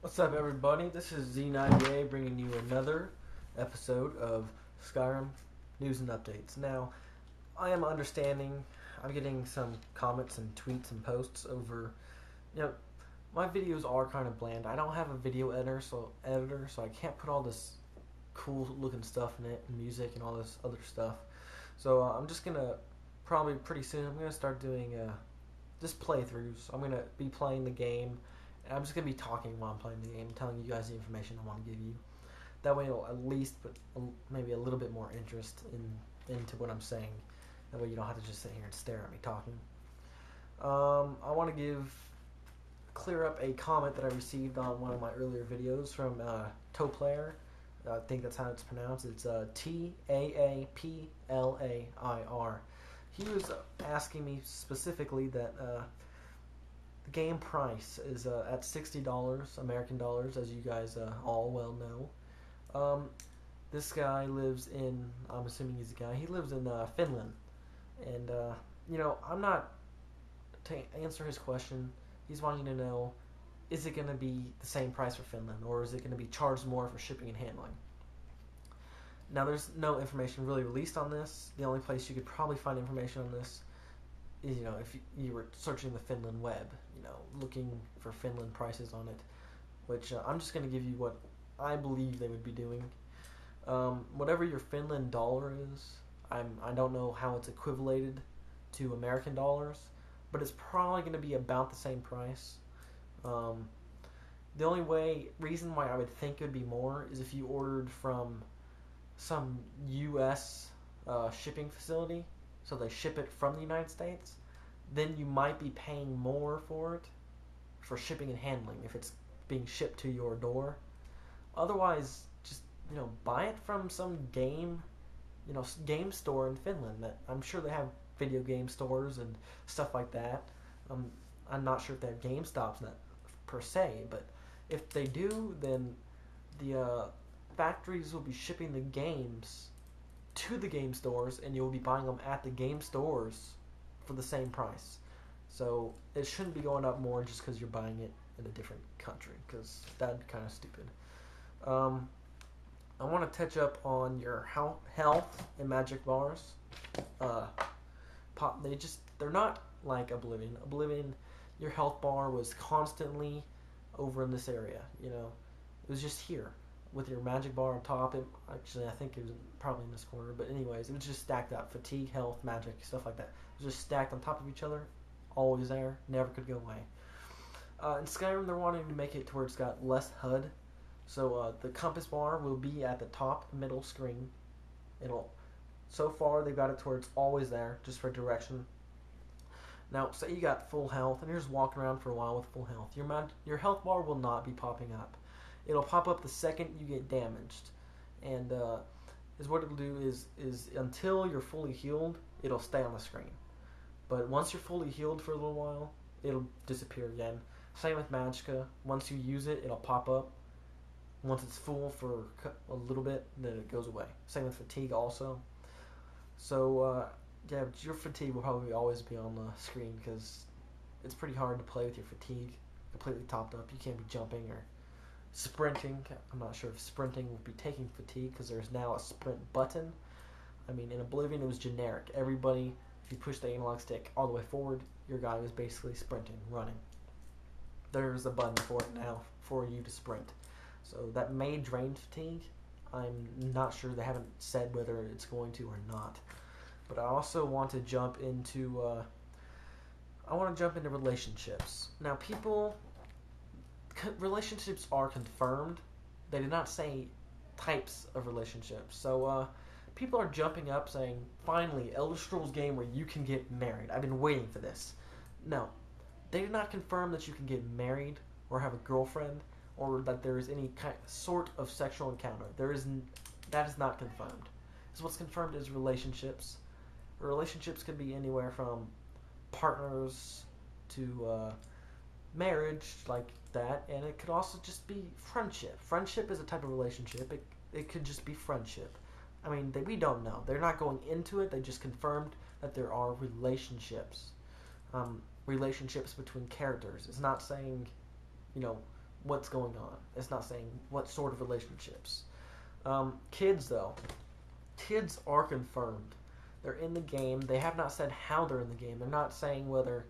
What's up, everybody? This is Z98 bringing you another episode of Skyrim news and updates. Now, I am understanding, I'm getting some comments and tweets and posts over, my videos are kind of bland. I don't have a video editor, so I can't put all this cool looking stuff in it, and music and all this other stuff. So I'm just gonna probably pretty soon. I'm gonna start doing just playthroughs. I'm gonna be playing the game. I'm just going to be talking while I'm playing the game, telling you guys the information I want to give you. That way it'll at least put maybe a little bit more interest into what I'm saying. That way you don't have to just sit here and stare at me talking. I want to clear up a comment that I received on one of my earlier videos from Toplayer. I think that's how it's pronounced. It's Taaplair. He was asking me specifically that the game price is at $60 American dollars, as you guys all well know. This guy lives in, I'm assuming he's a guy, he lives in Finland. And, I'm not, to answer his question, he's wanting to know, is it going to be the same price for Finland, or is it going to be charged more for shipping and handling? Now, there's no information really released on this. The only place you could probably find information on this is, if you were searching the Finland web, looking for Finland prices on it, which I'm just going to give you what I believe they would be doing. Whatever your Finland dollar is, I don't know how it's equivalated to American dollars, but it's probably going to be about the same price. The only reason why I would think it would be more is if you ordered from some U.S. Shipping facility, so they ship it from the United States, then you might be paying more for it, for shipping and handling, if it's being shipped to your door. Otherwise, just, buy it from some game store in Finland. That I'm sure they have video game stores and stuff like that. I'm not sure if they have GameStops per se, but if they do, then the factories will be shipping the games to the game stores, and you'll be buying them at the game stores for the same price. So it shouldn't be going up more just because you're buying it in a different country, because that'd be kind of stupid. I want to touch up on your health and magic bars. They're not like Oblivion. Oblivion, your health bar was constantly over in this area. It was just here with your magic bar on top. I think it was probably in this corner, but anyways, it was just stacked up. Fatigue, health, magic, stuff like that. It was just stacked on top of each other, always there, never could go away. In Skyrim, they're wanting to make it to where it's got less HUD, so the compass bar will be at the top middle screen. So far they've got it to where it's always there, just for direction. Now, say you got full health, and you're just walking around for a while with full health. Your health bar will not be popping up. It'll pop up the second you get damaged, and what it'll do is until you're fully healed, it'll stay on the screen. But once you're fully healed for a little while, it'll disappear again. Same with Magicka. Once you use it, it'll pop up. Once it's full for a little bit, then it goes away. Same with fatigue also. So your fatigue will probably always be on the screen, because it's pretty hard to play with your fatigue completely topped up. You can't be jumping or sprinting. I'm not sure if sprinting will be taking fatigue, because there's now a sprint button. In Oblivion, it was generic. Everybody, if you push the analog stick all the way forward, your guy was basically sprinting, running. There's a button for it now for you to sprint. So that may drain fatigue. I'm not sure. They haven't said whether it's going to or not. But I also want to jump into relationships. Now, relationships are confirmed. They did not say types of relationships. So people are jumping up saying, finally, Elder Scrolls game where you can get married. I've been waiting for this. No, they did not confirm that you can get married or have a girlfriend, or that there is any sort of sexual encounter. That is not confirmed. So what's confirmed is relationships. Relationships can be anywhere from partners to marriage, like that, and it could also just be friendship. Friendship is a type of relationship. It could just be friendship. We don't know. They're not going into it. They just confirmed that there are relationships. Relationships between characters. It's not saying, what's going on. It's not saying what sort of relationships. Kids, though. Kids are confirmed. They're in the game. They have not said how they're in the game. They're not saying whether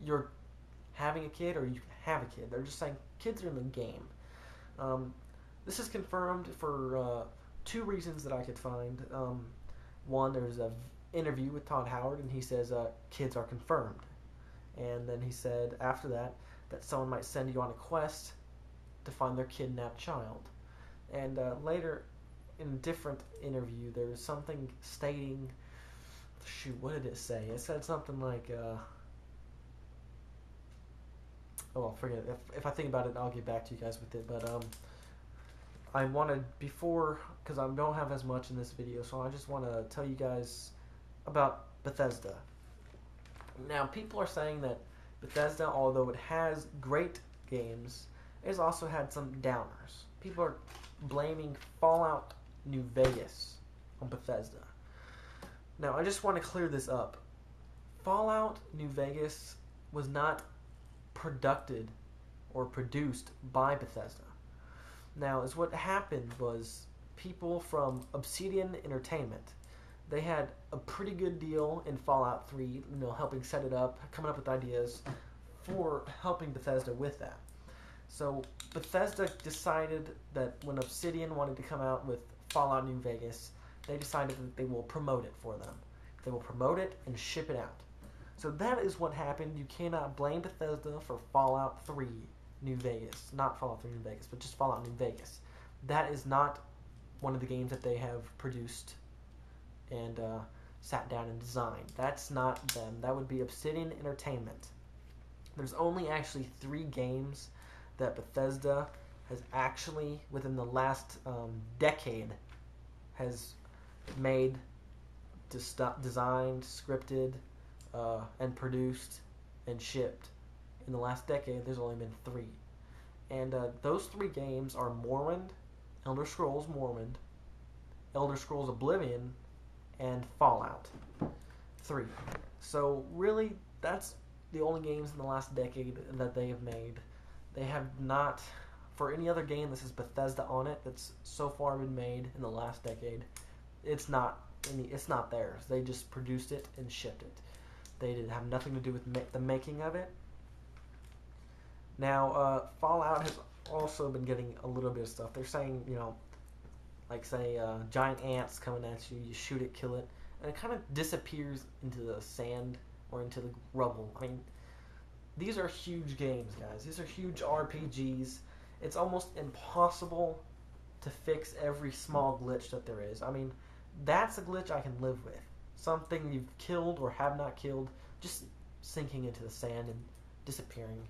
you're having a kid or you have a kid. They're just saying kids are in the game. This is confirmed for two reasons that I could find. One, there's an interview with Todd Howard, and he says kids are confirmed. And then he said after that someone might send you on a quest to find their kidnapped child. And later, in a different interview, there was something stating, shoot, what did it say? It said something like, oh, forget it. If I think about it, I'll get back to you guys with it. But I wanted, before, because I don't have as much in this video, so I just want to tell you guys about Bethesda. Now, people are saying that Bethesda, although it has great games, it's also had some downers. People are blaming Fallout New Vegas on Bethesda. Now, I just want to clear this up. Fallout New Vegas was not produced by Bethesda. Now, is what happened was people from Obsidian Entertainment, they had a pretty good deal in Fallout 3, helping set it up, coming up with ideas for helping Bethesda with that. So Bethesda decided that when Obsidian wanted to come out with Fallout New Vegas, they decided that they will promote it for them. They will promote it and ship it out. So that is what happened. You cannot blame Bethesda for Fallout 3 New Vegas. Not Fallout 3 New Vegas, but just Fallout New Vegas. That is not one of the games that they have produced and sat down and designed. That's not them. That would be Obsidian Entertainment. There's only actually 3 games that Bethesda has actually, within the last decade, has made, designed, scripted, and produced, and shipped. In the last decade, there's only been 3. And those 3 games are Morrowind, Elder Scrolls Morrowind, Elder Scrolls Oblivion, and Fallout 3. So really, that's the only games in the last decade that they have made. They have not, for any other game that says Bethesda on it that's so far been made in the last decade, it's not theirs. They just produced it and shipped it. They didn't have nothing to do with the making of it. Now, Fallout has also been getting a little bit of stuff. They're saying, like say giant ants coming at you, you shoot it, kill it, and it kind of disappears into the sand or into the rubble. I mean, these are huge games, guys. These are huge RPGs. It's almost impossible to fix every small glitch that there is. I mean, that's a glitch I can live with. Something you've killed or have not killed, just sinking into the sand and disappearing.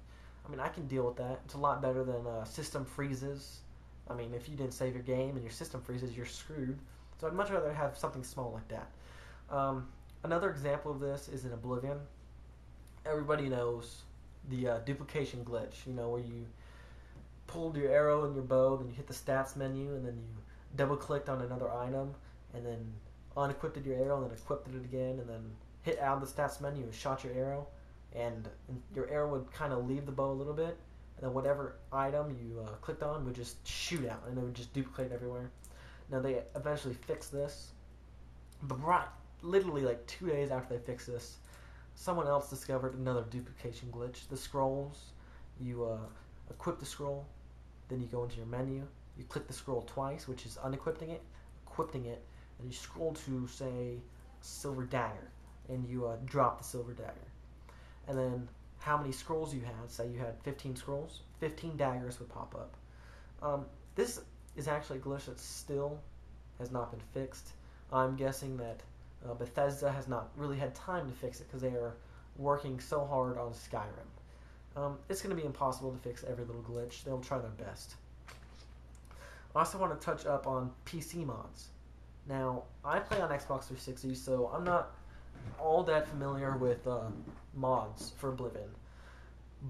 I mean, I can deal with that. It's a lot better than system freezes. I mean, if you didn't save your game and your system freezes, you're screwed. So I'd much rather have something small like that. Another example of this is in Oblivion. Everybody knows the duplication glitch, where you pulled your arrow and your bow, then you hit the stats menu, and then you double-clicked on another item, and then unequipped your arrow, and then equipped it again, and then hit out of the stats menu and shot your arrow, and your arrow would kind of leave the bow a little bit, and then whatever item you clicked on would just shoot out, and it would just duplicate everywhere. Now, they eventually fixed this, but literally like 2 days after they fixed this, someone else discovered another duplication glitch. The scrolls, you equip the scroll, then you go into your menu, you click the scroll twice, which is unequipping it, equipping it, and you scroll to, say, silver dagger, and you drop the silver dagger. And then how many scrolls you had, say you had 15 scrolls, 15 daggers would pop up. This is actually a glitch that still has not been fixed. I'm guessing that Bethesda has not really had time to fix it because they are working so hard on Skyrim. It's going to be impossible to fix every little glitch. They'll try their best. I also want to touch up on PC mods. Now, I play on Xbox 360, so I'm not all that familiar with mods for Oblivion.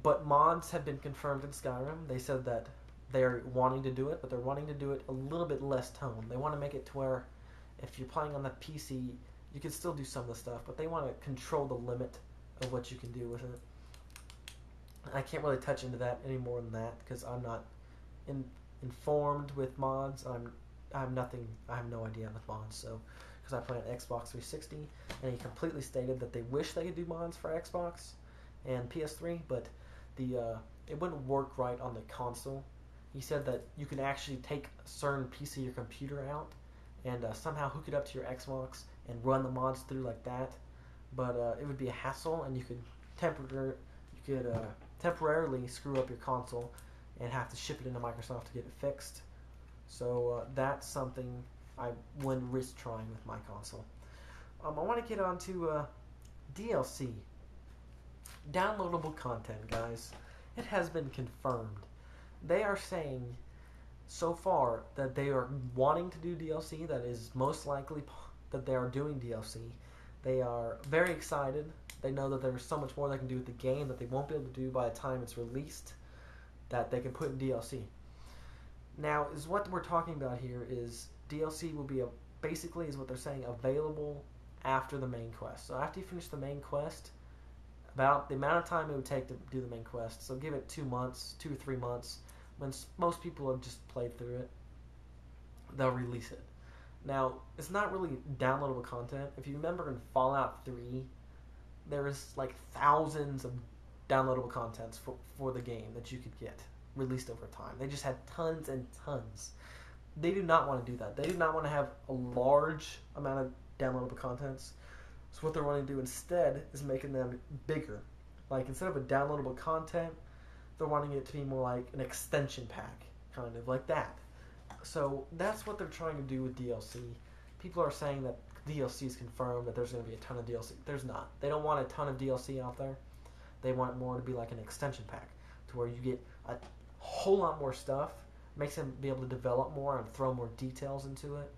But mods have been confirmed in Skyrim. They said that they're wanting to do it, but they're wanting to do it a little bit less tone. They want to make it to where if you're playing on the PC, you can still do some of the stuff, but they want to control the limit of what you can do with it. I can't really touch into that any more than that because I'm not informed with mods. I have nothing. I have no idea with mods. So because I play on Xbox 360, and he completely stated that they wish they could do mods for Xbox and PS3, but it wouldn't work right on the console. He said that you can actually take a certain piece of your computer out and somehow hook it up to your Xbox and run the mods through like that, but it would be a hassle, and you could temporarily screw up your console and have to ship it into Microsoft to get it fixed. So that's something I wouldn't risk trying with my console. I want to get on to DLC. Downloadable content, guys. It has been confirmed. They are saying so far that they are wanting to do DLC. That is most likely that they are doing DLC. They are very excited. They know that there's so much more they can do with the game that they won't be able to do by the time it's released, that they can put in DLC. Now, is what we're talking about here is DLC will be basically is what they're saying available after the main quest. So after you finish the main quest, about the amount of time it would take to do the main quest. So give it 2 months, 2 or 3 months. When most people have just played through it, they'll release it. Now, it's not really downloadable content. If you remember in Fallout 3, there is like thousands of downloadable contents for the game that you could get released over time. They just had tons and tons. They do not want to do that. They do not want to have a large amount of downloadable contents. So what they're wanting to do instead is making them bigger. Like instead of a downloadable content, they're wanting it to be more like an extension pack, kind of like that. So that's what they're trying to do with DLC. People are saying that DLC is confirmed, that there's going to be a ton of DLC. There's not. They don't want a ton of DLC out there. They want it more to be like an extension pack, to where you get a whole lot more stuff, makes them be able to develop more and throw more details into it,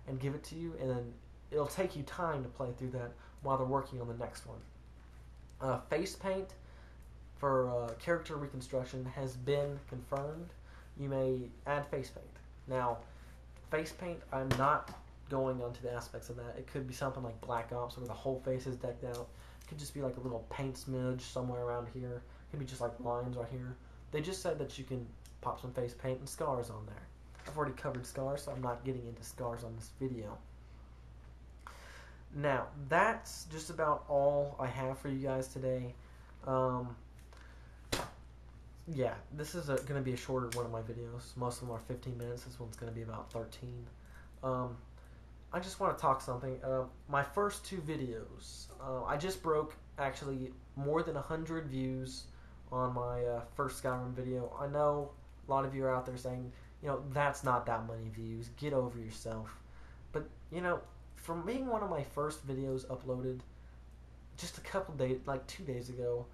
and give it to you, and then it'll take you time to play through that while they're working on the next one. Face paint for character reconstruction has been confirmed. You may add face paint. Now, face paint, I'm not going onto the aspects of that. It could be something like Black Ops where the whole face is decked out. It could just be like a little paint smidge somewhere around here. It could be just like lines right here. They just said that you can pop some face paint and scars on there. I've already covered scars, so I'm not getting into scars on this video. Now, that's just about all I have for you guys today. Yeah, this is going to be a shorter one of my videos. Most of them are 15 minutes. This one's going to be about 13. I just want to talk something. My first 2 videos, I just broke actually more than 100 views on my first Skyrim video. I know a lot of you are out there saying, you know, that's not that many views. Get over yourself. But, you know, from being one of my first videos uploaded just a couple days, like 2 days ago,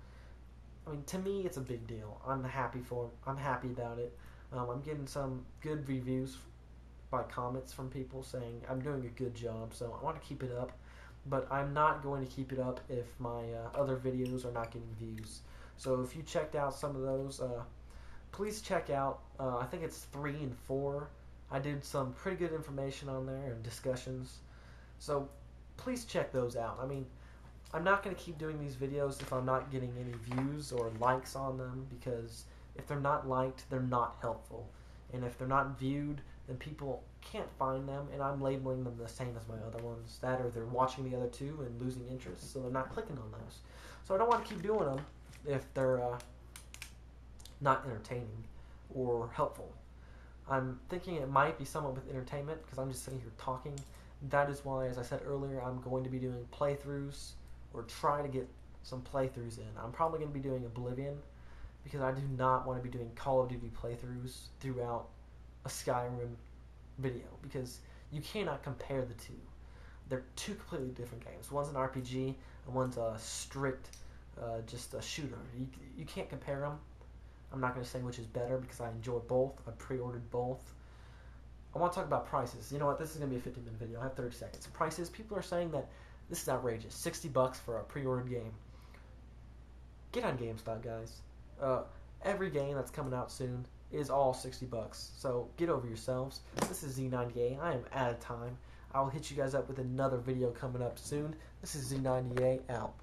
I mean, to me, it's a big deal. I'm happy about it. I'm getting some good reviews by comments from people saying I'm doing a good job, so I want to keep it up. But I'm not going to keep it up if my other videos are not getting views. So if you checked out some of those, please check out, I think it's 3 and 4. I did some pretty good information on there and discussions. So please check those out. I mean, I'm not going to keep doing these videos if I'm not getting any views or likes on them, because if they're not liked, they're not helpful. And if they're not viewed, then people can't find them, and I'm labeling them the same as my other ones. That or they're watching the other 2 and losing interest, so they're not clicking on those. So I don't want to keep doing them if they're not entertaining or helpful. I'm thinking it might be somewhat with entertainment, because I'm just sitting here talking. That is why, as I said earlier, I'm going to be doing playthroughs, or try to get some playthroughs in. I'm probably going to be doing Oblivion, because I do not want to be doing Call of Duty playthroughs throughout a Skyrim video, because you cannot compare the 2. They're 2 completely different games. One's an RPG, and one's a strict, just a shooter. You can't compare them. I'm not going to say which is better, because I enjoy both. I pre-ordered both. I want to talk about prices. You know what? This is going to be a 15-minute video. I have 30 seconds. Prices, people are saying that this is outrageous. $60 for a pre-ordered game. Get on GameStop, guys. Every game that's coming out soon is all $60. So get over yourselves. This is Z98. I am out of time. I will hit you guys up with another video coming up soon. This is Z98 out.